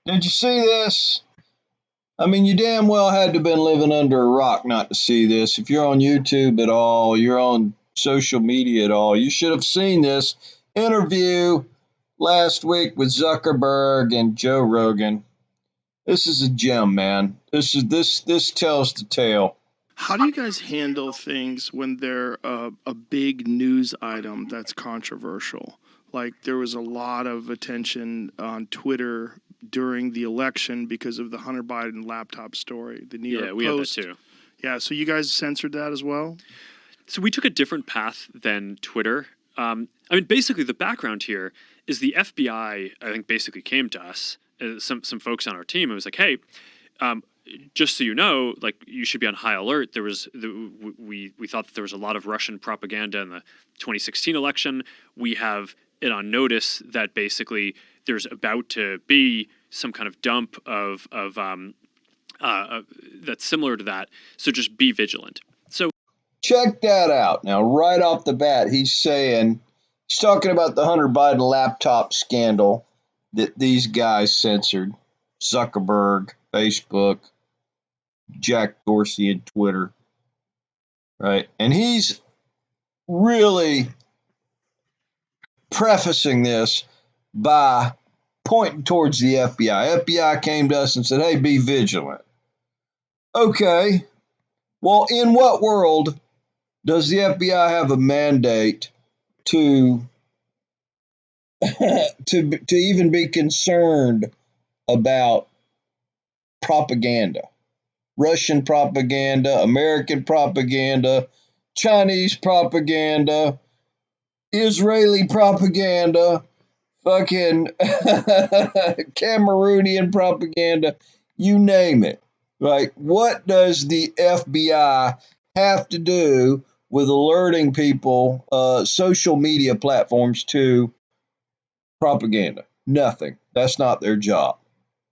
Did you see this? I mean, you damn well had to have been living under a rock not to see this. If you're on YouTube at all, you're on social media at all, you should have seen this interview last week with Zuckerberg and Joe Rogan. This is a gem, man. This tells the tale. How do you guys handle things when they're a big news item that's controversial? Like there was a lot of attention on Twitter during the election because of the Hunter Biden laptop story. The New York we Post. had that too. Yeah, so you guys censored that as well? So we took a different path than Twitter. I mean, basically, the background here is the FBI, I think, basically came to us, some folks on our team, and was like, hey, just so you know, like, you should be on high alert. We thought that there was a lot of Russian propaganda in the 2016 election. We have it on notice that basically there's about to be some kind of dump of that's similar to that. So just be vigilant. So check that out. Now, right off the bat, he's talking about the Hunter Biden laptop scandal that these guys censored. Zuckerberg, Facebook, Jack Dorsey, and Twitter. Right? And he's really prefacing this by pointing towards the FBI. FBI came to us and said, hey, be vigilant. Okay. Well, in what world does the FBI have a mandate to even be concerned about propaganda? Russian propaganda, American propaganda, Chinese propaganda, Israeli propaganda, fucking Cameroonian propaganda, you name it. Like, what does the FBI have to do with alerting people, social media platforms, to propaganda? Nothing. That's not their job.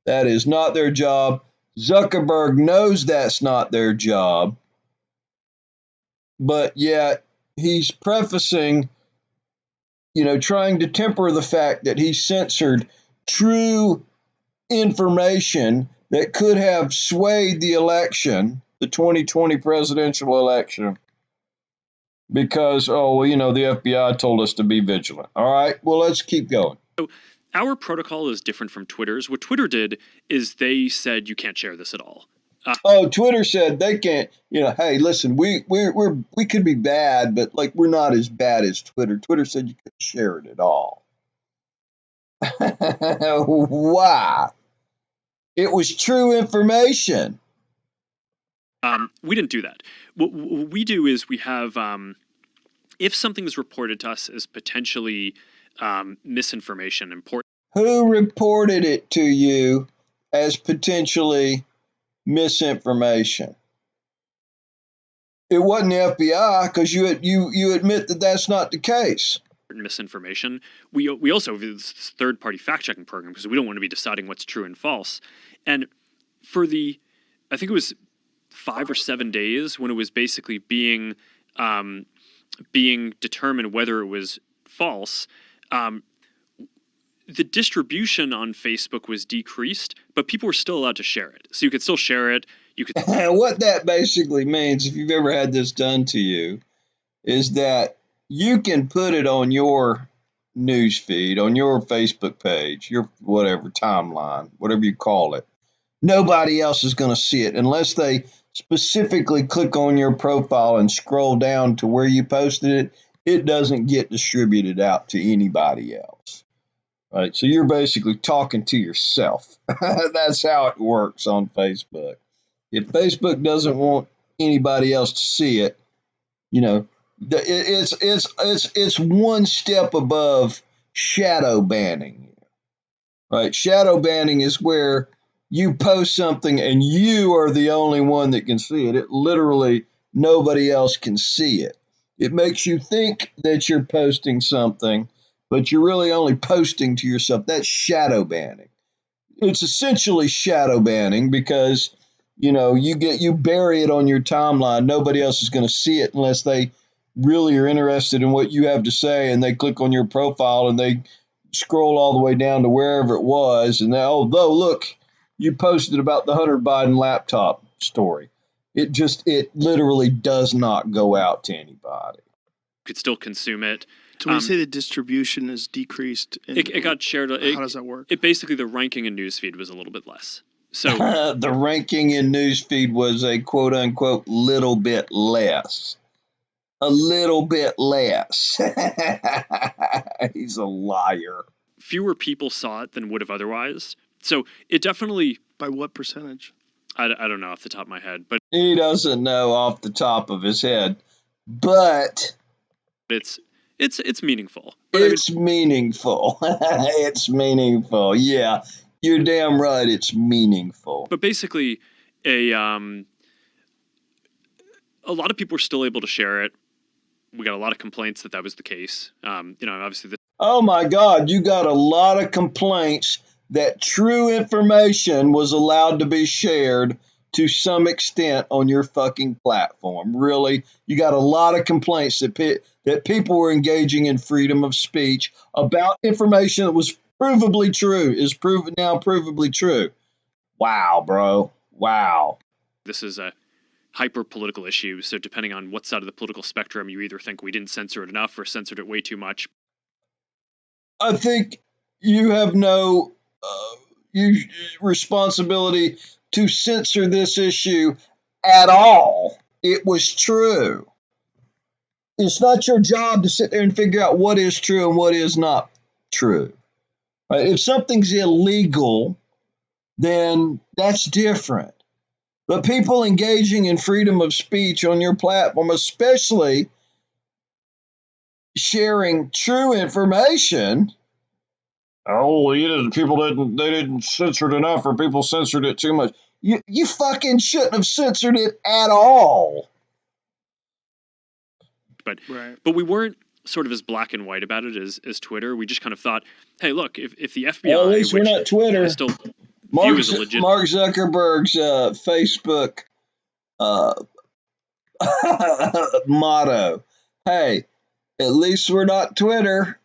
That is not their job. Zuckerberg knows that's not their job, but yet he's prefacing, trying to temper the fact that he censored true information that could have swayed the election, the 2020 presidential election, because, the FBI told us to be vigilant. All right, well, let's keep going. So our protocol is different from Twitter's. What Twitter did is they said you can't share this at all. Twitter said they can't. Hey, listen, we could be bad, but like we're not as bad as Twitter. Twitter said you couldn't share it at all. Why? It was true information. We didn't do that. What we do is we have, if something is reported to us as potentially misinformation, important. Who reported it to you as potentially misinformation? It wasn't the FBI, because you admit that that's not the case. Misinformation. We also have this third-party fact-checking program because we don't want to be deciding what's true and false. And for I think it was 5 or 7 days when it was basically being determined whether it was false, the distribution on Facebook was decreased, but people were still allowed to share it. So you could still share it. You could. What that basically means, if you've ever had this done to you, is that you can put it on your news feed, on your Facebook page, your whatever timeline, whatever you call it. Nobody else is going to see it unless they specifically click on your profile and scroll down to where you posted it. It doesn't get distributed out to anybody else. Right? So you're basically talking to yourself. That's how it works on Facebook. If Facebook doesn't want anybody else to see it, it's one step above shadow banning. Right? Shadow banning is where you post something and you are the only one that can see it. It literally, nobody else can see it. It makes you think that you're posting something, but you're really only posting to yourself. That's shadow banning. It's essentially shadow banning because, you bury it on your timeline. Nobody else is going to see it unless they really are interested in what you have to say, and they click on your profile and they scroll all the way down to wherever it was, and now, oh, look, you posted about the Hunter Biden laptop story. It literally does not go out to anybody. Could still consume it. So when you say the distribution is decreased, It got shared. How does that work? It basically, the ranking in newsfeed was a little bit less. So the ranking in newsfeed was a quote unquote little bit less. A little bit less. He's a liar. fewer people saw it than would have otherwise. So it definitely. By what percentage? I don't know off the top of my head, but He doesn't know off the top of his head, but it's meaningful. It's meaningful. It's meaningful. Yeah, you're damn right. It's meaningful. But basically, a lot of people were still able to share it. We got a lot of complaints that was the case. Obviously, Oh my God, you got a lot of complaints that true information was allowed to be shared to some extent on your fucking platform. Really, you got a lot of complaints that people were engaging in freedom of speech about information that was provably true, is provably true. Wow, bro. Wow. this is a hyper political issue. So depending on what side of the political spectrum, you either think we didn't censor it enough or censored it way too much. I think you have no responsibility to censor this issue at all. It was true. It's not your job to sit there and figure out what is true and what is not true. Right? If something's illegal, then that's different. But people engaging in freedom of speech on your platform, especially sharing true information. Oh, people didn't censor it enough, or people censored it too much. You fucking shouldn't have censored it at all. But we weren't sort of as black and white about it as Twitter. We just kind of thought, hey, look, if the FBI, well, at least we're not Twitter. I still Mark, view as a legit. Mark Zuckerberg's Facebook motto. Hey, at least we're not Twitter.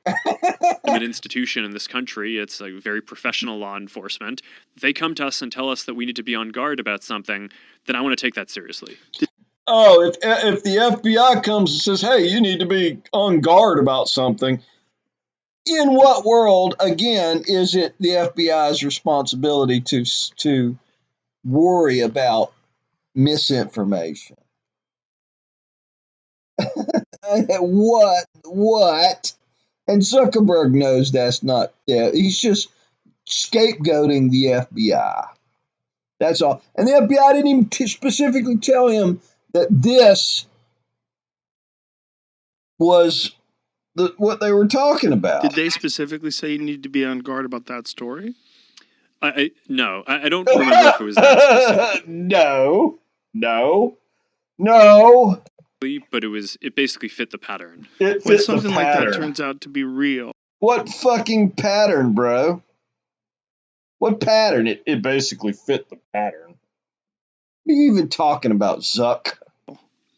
An institution in this country. It's like very professional law enforcement. If they come to us and tell us that we need to be on guard about something, then I want to take that seriously. Oh, if the FBI comes and says, hey, you need to be on guard about something, in what world, again, is it the FBI's responsibility to worry about misinformation? What? And Zuckerberg knows that's not there. He's just scapegoating the FBI. That's all. And the FBI didn't even specifically tell him that this was what they were talking about. Did they specifically say you need to be on guard about that story? No, I don't remember if it was that specific. No. But it basically fit the pattern. It When fit something the like that pattern. turns out to be real. What fucking pattern, bro? What pattern? It basically fit the pattern. What are you even talking about, Zuck?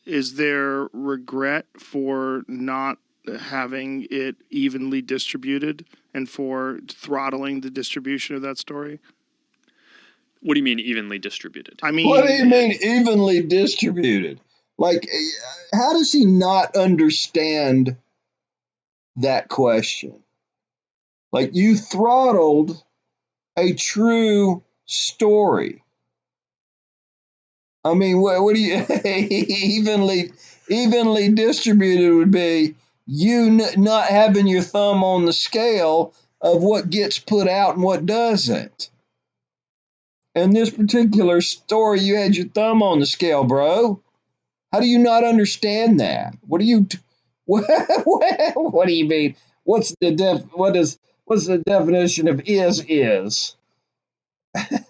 Is there regret for not having it evenly distributed and for throttling the distribution of that story? What do you mean evenly distributed? I mean, What do you mean evenly distributed? Like, how does he not understand that question? Like, you throttled a true story. I mean, what do you evenly distributed would be you not having your thumb on the scale of what gets put out and what doesn't. In this particular story, you had your thumb on the scale, bro. How do you not understand that? What do you mean? What's the definition of is?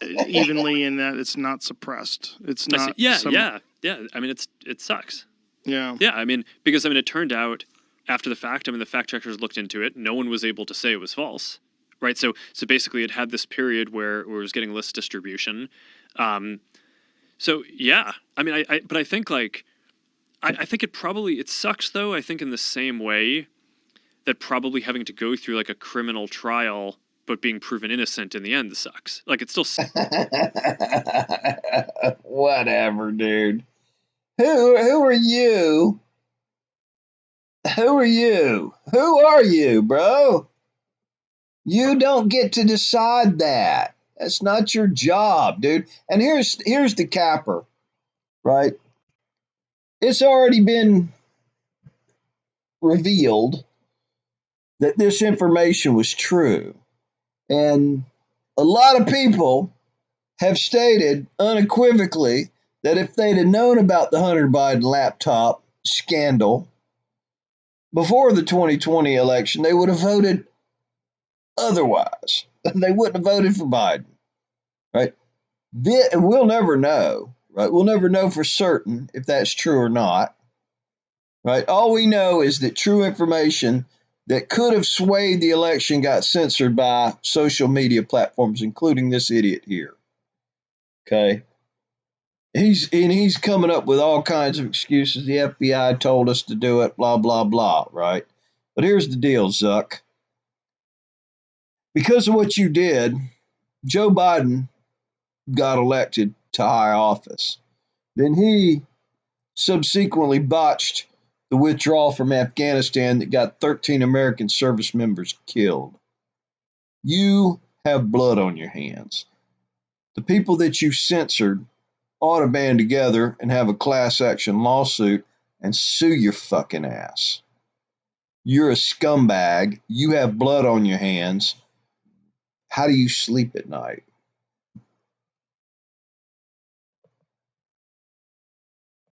evenly in that it's not suppressed. It's not. Yeah. I mean, it sucks. Yeah. Yeah. I mean, because it turned out after the fact. I mean, the fact checkers looked into it. No one was able to say it was false, right? So basically, it had this period where it was getting list distribution. So yeah, I mean, but I think I think it sucks though. I think in the same way that probably having to go through like a criminal trial but being proven innocent in the end sucks. Like it still Whatever, dude. Who are you? Who are you? Who are you, bro? You don't get to decide that. That's not your job, dude. And here's the capper, right? It's already been revealed that this information was true. And a lot of people have stated unequivocally that if they'd have known about the Hunter Biden laptop scandal before the 2020 election, they would have voted otherwise. They wouldn't have voted for Biden, right? We'll never know, right? We'll never know for certain if that's true or not, right? All we know is that true information that could have swayed the election got censored by social media platforms, including this idiot here. Okay. He's coming up with all kinds of excuses. The FBI told us to do it, blah, blah, blah, right? But here's the deal, Zuck. Because of what you did, Joe Biden got elected to high office. Then he subsequently botched the withdrawal from Afghanistan that got 13 American service members killed. You have blood on your hands. The people that you censored ought to band together and have a class action lawsuit and sue your fucking ass. You're a scumbag. You have blood on your hands. How do you sleep at night?